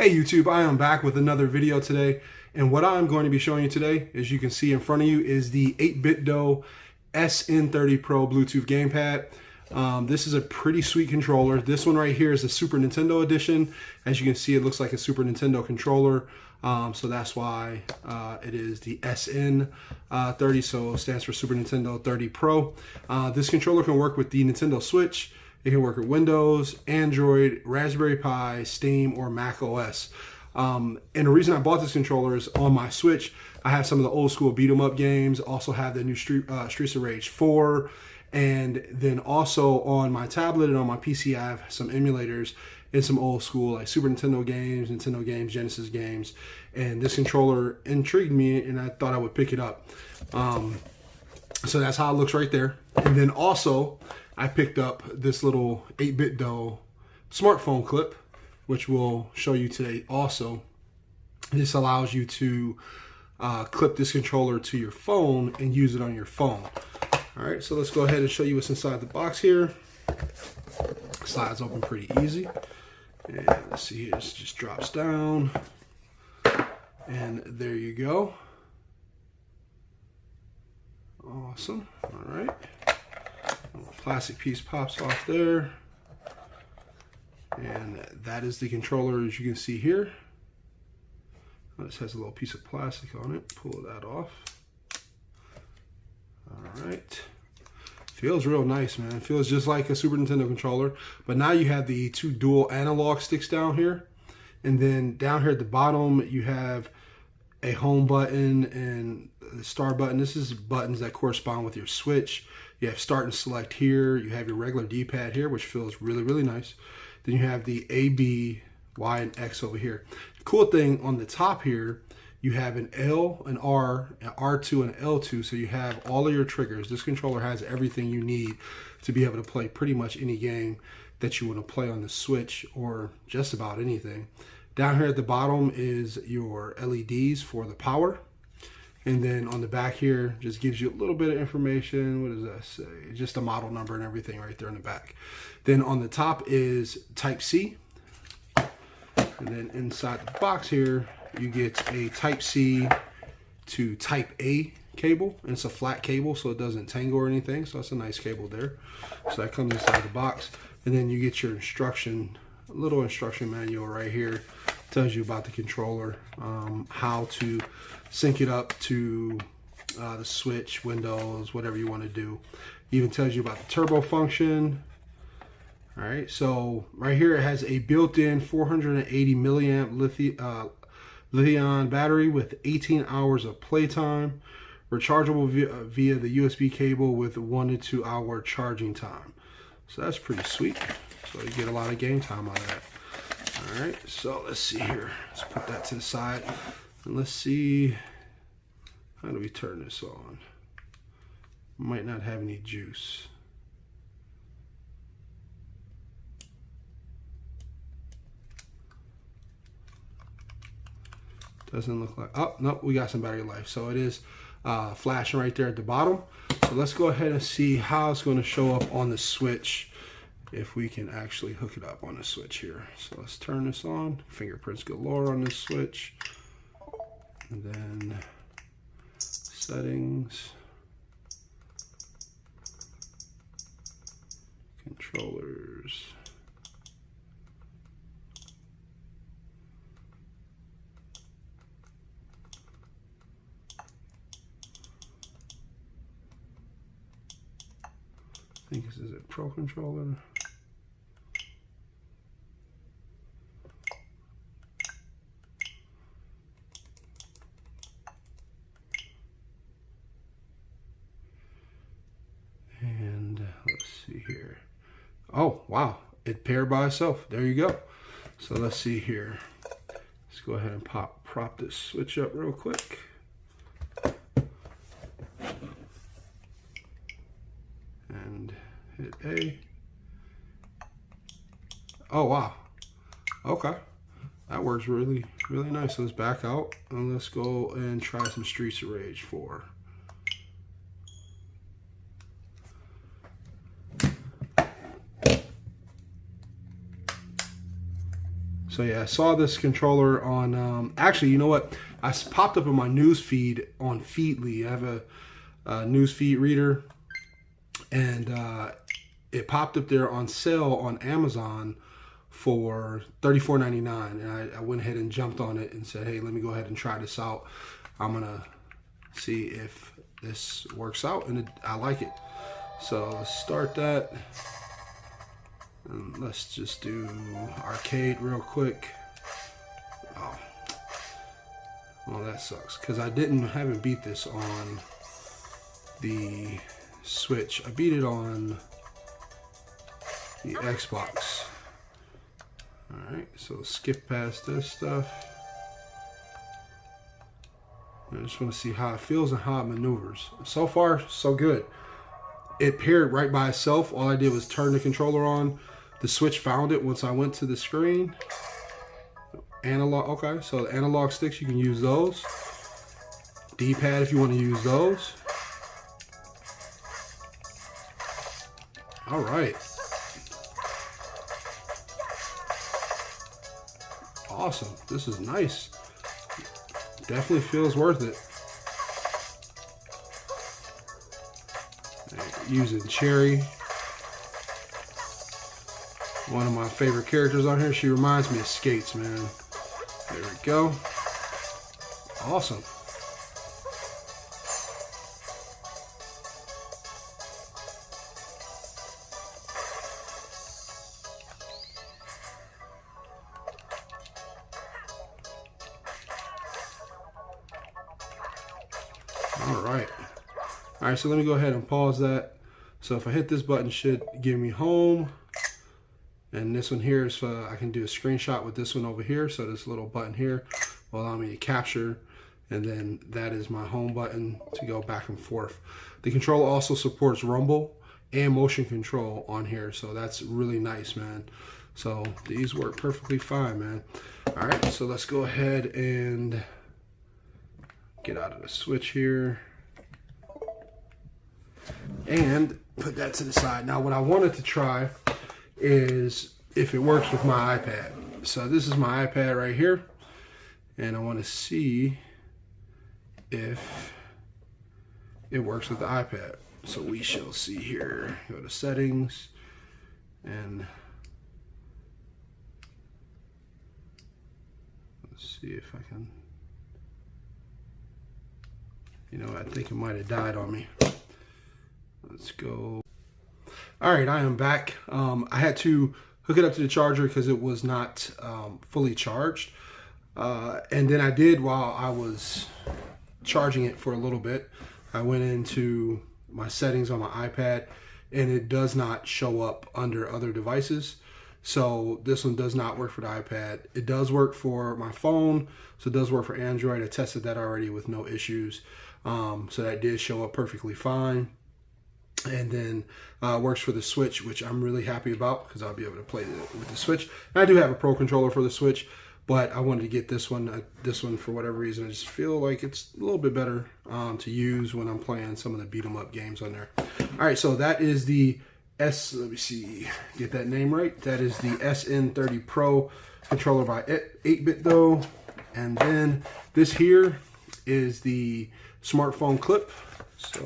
Hey YouTube, I am back with another video today, and what I'm going to be showing you today, as you can see in front of you, is the 8bitdo SN30 Pro Bluetooth gamepad. This is a pretty sweet controller. This one right here is the Super Nintendo edition. As you can see, it looks like a Super Nintendo controller, so that's why it is the SN30, so it stands for Super Nintendo 30 Pro. This controller can work with the Nintendo Switch. It can work with Windows, Android, Raspberry Pi, Steam, or macOS. And the reason I bought this controller is on my Switch, I have some of the old school beat 'em up games, also have the new Streets of Rage 4, and then also on my tablet and on my PC, I have some emulators and some old school like Super Nintendo games, Genesis games, and this controller intrigued me and I thought I would pick it up. So that's how it looks right there. And then also, I picked up this little 8bitdo smartphone clip, which we'll show you today also. This allows you to clip this controller to your phone and use it on your phone. All right, so let's go ahead and show you what's inside the box here. Slides open pretty easy. And let's see here, this just drops down. And there you go. Awesome, all right. Plastic piece pops off there, and that is the controller, as you can see here. This has a little piece of plastic on it. Pull that off. All right, feels real nice, man. It feels just like a Super Nintendo controller, but now you have the two dual analog sticks down here, and then down here at the bottom you have a home button and the start button. This is buttons that correspond with your Switch. You have start and select here. You have your regular D-pad here, which feels really, really nice. Then you have the A, B, Y, and X over here. The cool thing on the top here, you have an L, an R, an R2, and an L2. So you have all of your triggers. This controller has everything you need to be able to play pretty much any game that you want to play on the Switch or just about anything. Down here at the bottom is your LEDs for the power. And then on the back here, just gives you a little bit of information. What does that say? Just the model number and everything right there in the back. Then on the top is Type-C. And then inside the box here, you get a Type-C to Type-A cable. And it's a flat cable, so it doesn't tangle or anything. So that's a nice cable there. So that comes inside the box. And then you get your a little instruction manual right here. Tells you about the controller, how to sync it up to the Switch, Windows, whatever you want to do. Even tells you about the turbo function. All right, so right here it has a built-in 480 milliamp lithium battery with 18 hours of playtime, rechargeable via the USB cable with 1 to 2 hour charging time. So that's pretty sweet. So you get a lot of game time out of that. All right, so let's see here. Let's put that to the side. And let's see, how do we turn this on? Might not have any juice. Doesn't look like, oh, no, we got some battery life. So it is flashing right there at the bottom. So let's go ahead and see how it's going to show up on the Switch, if we can actually hook it up on the Switch here. So let's turn this on. Fingerprints galore on this Switch. And then settings, controllers. I think this is a Pro controller. And let's see here. Oh, wow. It paired by itself. There you go. So let's see here. Let's go ahead and prop this Switch up real quick. And hit A. Oh, wow. Okay. That works really, really nice. So let's back out and let's go and try some Streets of Rage 4. So yeah, I saw this controller on, actually, you know what? I popped up in my news feed on Feedly. I have a news feed reader, and it popped up there on sale on Amazon for $34.99, and I went ahead and jumped on it and said, hey, let me go ahead and try this out. I'm gonna see if this works out, and I like it. So let's start that, and let's just do arcade real quick. Oh, well, that sucks because I haven't beat this on the Switch. I beat it on the Xbox. Alright, so skip past this stuff. I just want to see how it feels and how it maneuvers. So far, so good. It paired right by itself. All I did was turn the controller on. The Switch found it once I went to the screen. Analog, okay, so the analog sticks, you can use those. D-pad if you want to use those. All right. Awesome. This is nice. Definitely feels worth it. Using Cherry, one of my favorite characters on here. She reminds me of Skates, man. There we go. Awesome. All right, so let me go ahead and pause that. So if I hit this button, it should give me home. And this one here is I can do a screenshot with this one over here. So this little button here will allow me to capture. And then that is my home button to go back and forth. The controller also supports rumble and motion control on here. So that's really nice, man. So these work perfectly fine, man. All right, so let's go ahead and get out of the Switch here. And put that to the side. Now what I wanted to try is if it works with my iPad. So this is my iPad right here, and I want to see if it works with the iPad. So we shall see here. Go to settings, and let's see if I can, you know, I think it might have died on me. Let's go. All right, I am back. I had to hook it up to the charger because it was not fully charged. And then I did, while I was charging it for a little bit, I went into my settings on my iPad, and it does not show up under other devices. So this one does not work for the iPad. It does work for my phone, so it does work for Android. I tested that already with no issues. So that did show up perfectly fine. And then works for the Switch, which I'm really happy about because I'll be able to play with the Switch. And I do have a Pro controller for the Switch, but I wanted to get this one. This one, for whatever reason, I just feel like it's a little bit better to use when I'm playing some of the beat 'em up games on there. All right, so that is the let me see, get that name right. That is the SN30 Pro controller by 8bitdo. And then this here is the smartphone clip. So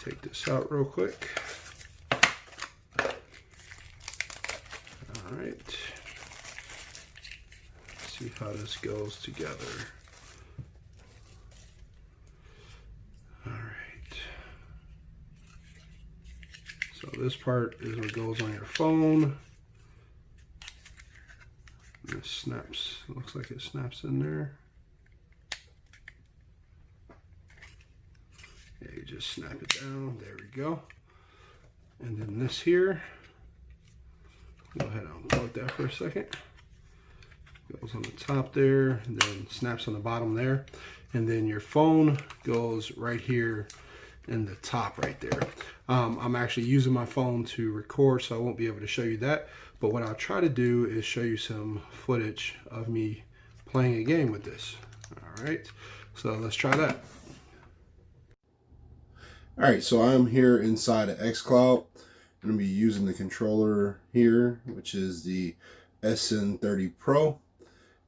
take this out real quick. All right. Let's see how this goes together. All right. So this part is what goes on your phone. And it snaps. Looks like it snaps in there. Yeah, you just snap it down. There we go. And then this here, go ahead and unplug that for a second. Goes on the top there, and then snaps on the bottom there. And then your phone goes right here in the top right there. I'm actually using my phone to record, so I won't be able to show you that. But what I'll try to do is show you some footage of me playing a game with this. All right, so let's try that. All right, so I'm here inside of xCloud. I'm going to be using the controller here, which is the SN30 Pro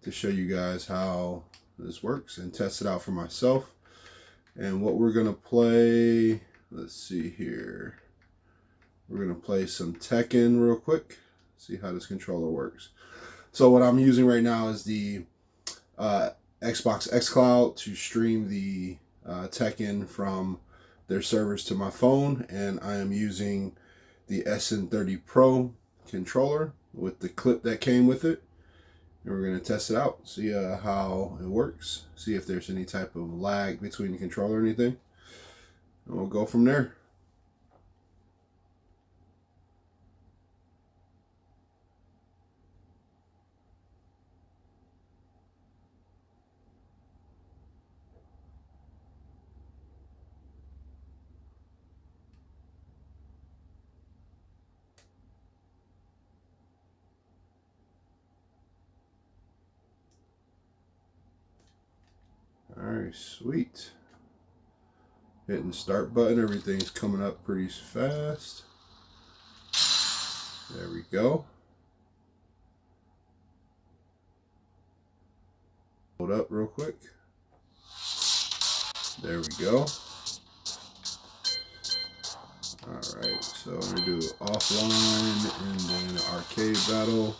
to show you guys how this works and test it out for myself. And what we're gonna play, let's see here. We're gonna play some Tekken real quick, see how this controller works. So what I'm using right now is the Xbox xCloud to stream the Tekken from their servers to my phone, and I am using the SN30 Pro controller with the clip that came with it, and we're going to test it out, see how it works, see if there's any type of lag between the controller or anything, and we'll go from there. Alright, sweet. Hitting the start button, everything's coming up pretty fast. There we go. Hold up real quick. There we go. Alright, so I'm going to do offline and then arcade battle.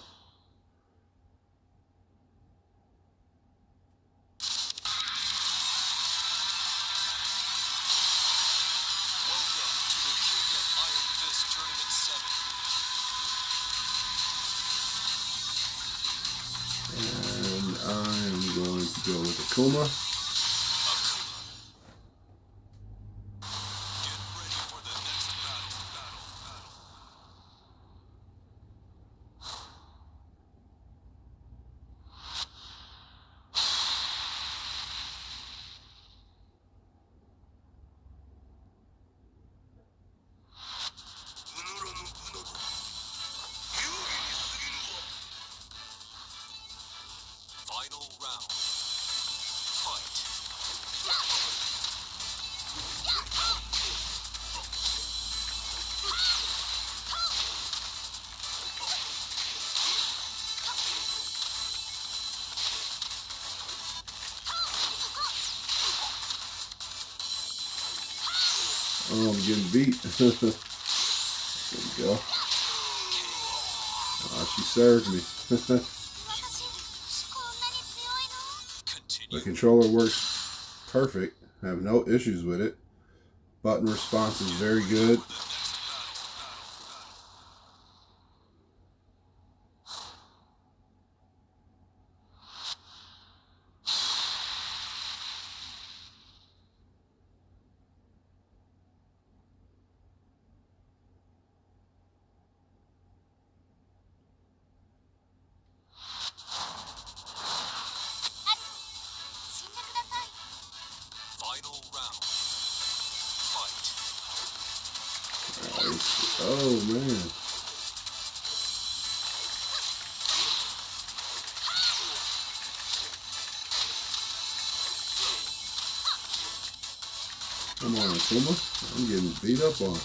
And I'm going to go with Akuma. Oh, I'm getting beat. There we go. She served me. The controller works perfect. I have no issues with it. Button response is very good. Oh man. Come on, Akuma. I'm getting beat up on.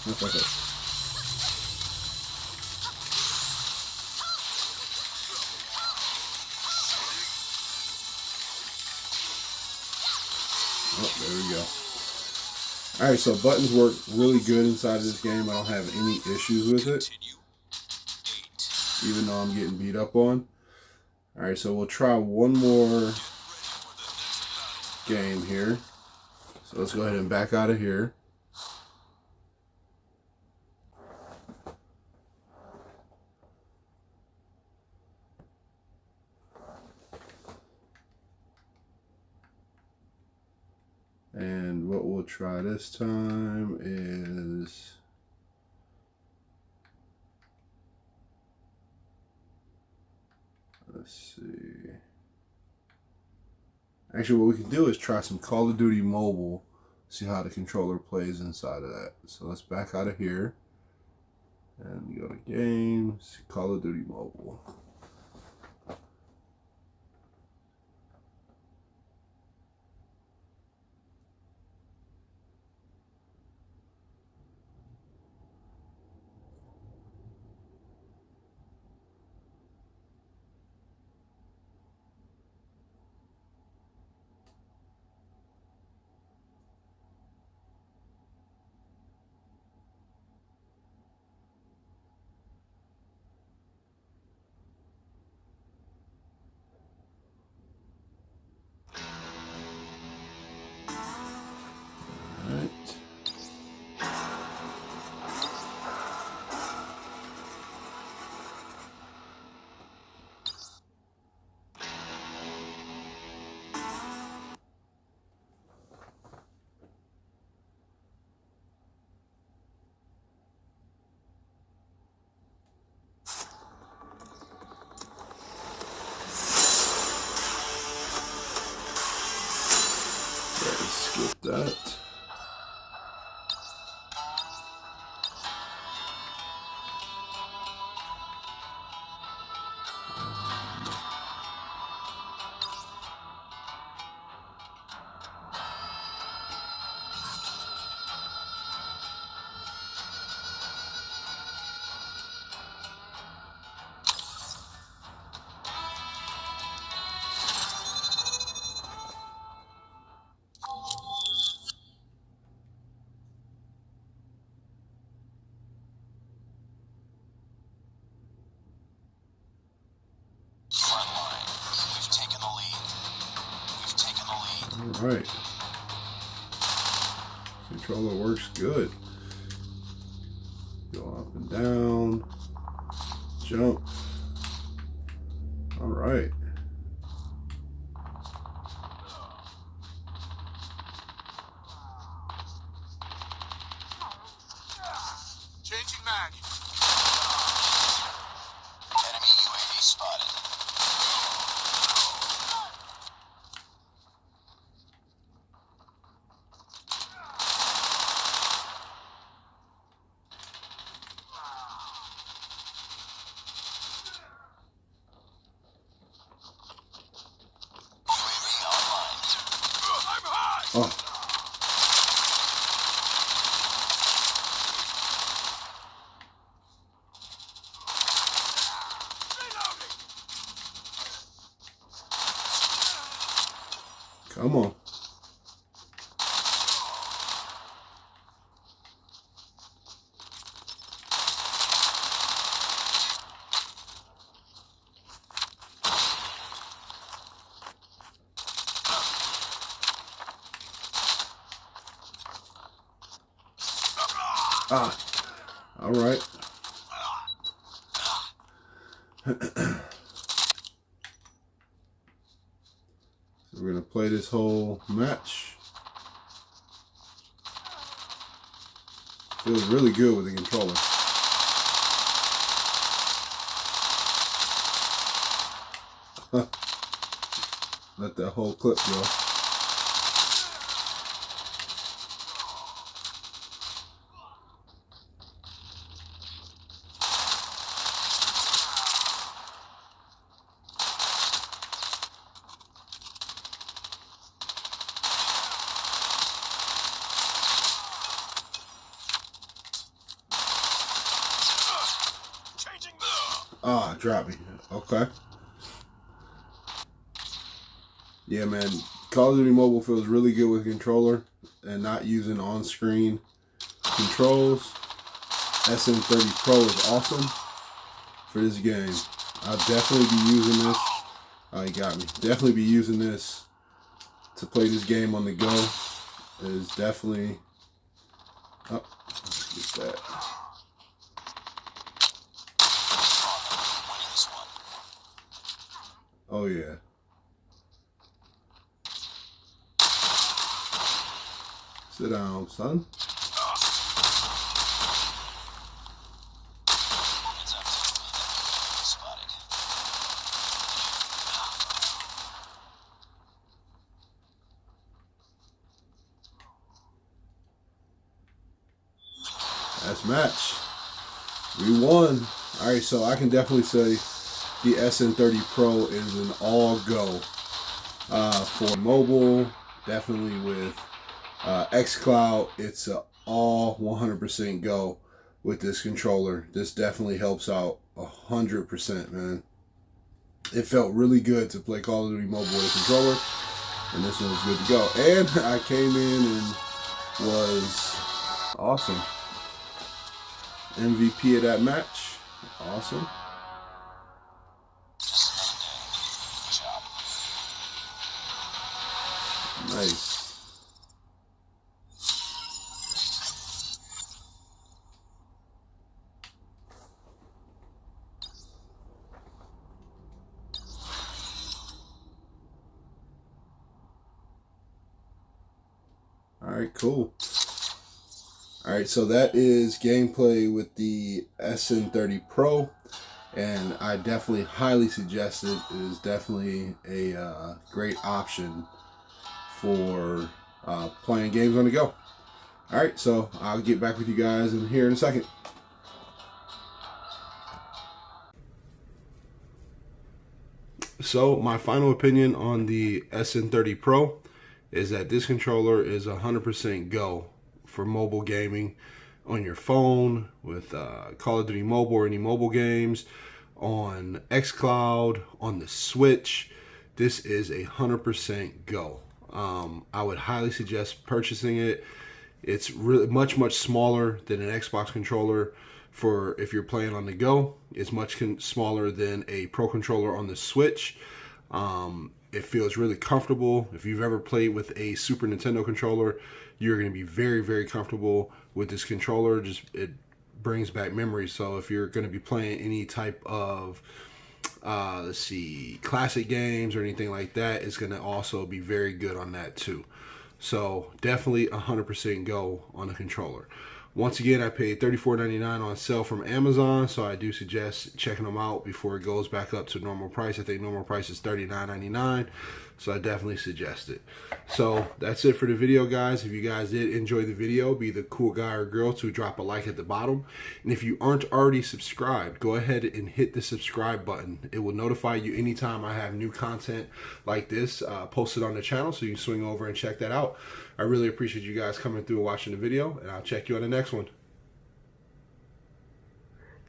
Oh, there we go. Alright, so buttons work really good inside of this game. I don't have any issues with it, even though I'm getting beat up on. Alright, so we'll try one more game here. So let's go ahead and back out of here. And what we'll try this time is let's see. Actually, what we can do is try some Call of Duty Mobile, see how the controller plays inside of that. So let's back out of here and go to Games, Call of Duty Mobile. with that. All right. Controller works good. Go up and down, jump. All right. Changing mag. Enemy UAV spotted. Oh. Come on. Ah, all right. So we're gonna play this whole match. Feels really good with the controller. Let that whole clip go. Ah, drop me. Okay. Yeah, man. Call of Duty Mobile feels really good with a controller and not using on-screen controls. SN30 Pro is awesome for this game. I'll definitely be using this. Oh, you got me. Definitely be using this to play this game on the go. It is definitely... Oh, let's get that. Oh, yeah. Sit down, son. That's match. We won. Alright, so I can definitely say the SN30 Pro is an all-go for mobile. Definitely with xCloud, it's a all 100% go with this controller. This definitely helps out 100%, man. It felt really good to play Call of Duty Mobile with a controller, and this one was good to go. And I came in and was awesome. MVP of that match. Awesome. Nice. Alright, cool. Alright, so that is gameplay with the SN30 Pro, and I definitely highly suggest it. It is definitely a great option for playing games on the go. All right, so I'll get back with you guys in here in a second. So my final opinion on the SN30 Pro is that this controller is 100% go for mobile gaming on your phone with Call of Duty Mobile or any mobile games, on xCloud, on the Switch. This is 100% go. I would highly suggest purchasing it. It's really much smaller than an Xbox controller for if you're playing on the go. It's much smaller than a Pro controller on the Switch. It feels really comfortable. If you've ever played with a Super Nintendo controller, you're going to be very comfortable with this controller. Just it brings back memories. So if you're going to be playing any type of let's see, classic games or anything like that, it's going to also be very good on that too. So definitely 100% go on the controller. Once again, I paid $34.99 on sale from Amazon, so I do suggest checking them out before it goes back up to normal price. I think normal price is $39.99, so I definitely suggest it. So that's it for the video, guys. If you guys did enjoy the video, be the cool guy or girl to drop a like at the bottom. And if you aren't already subscribed, go ahead and hit the subscribe button. It will notify you anytime I have new content like this posted on the channel, so you can swing over and check that out. I really appreciate you guys coming through and watching the video, and I'll check you on the next one.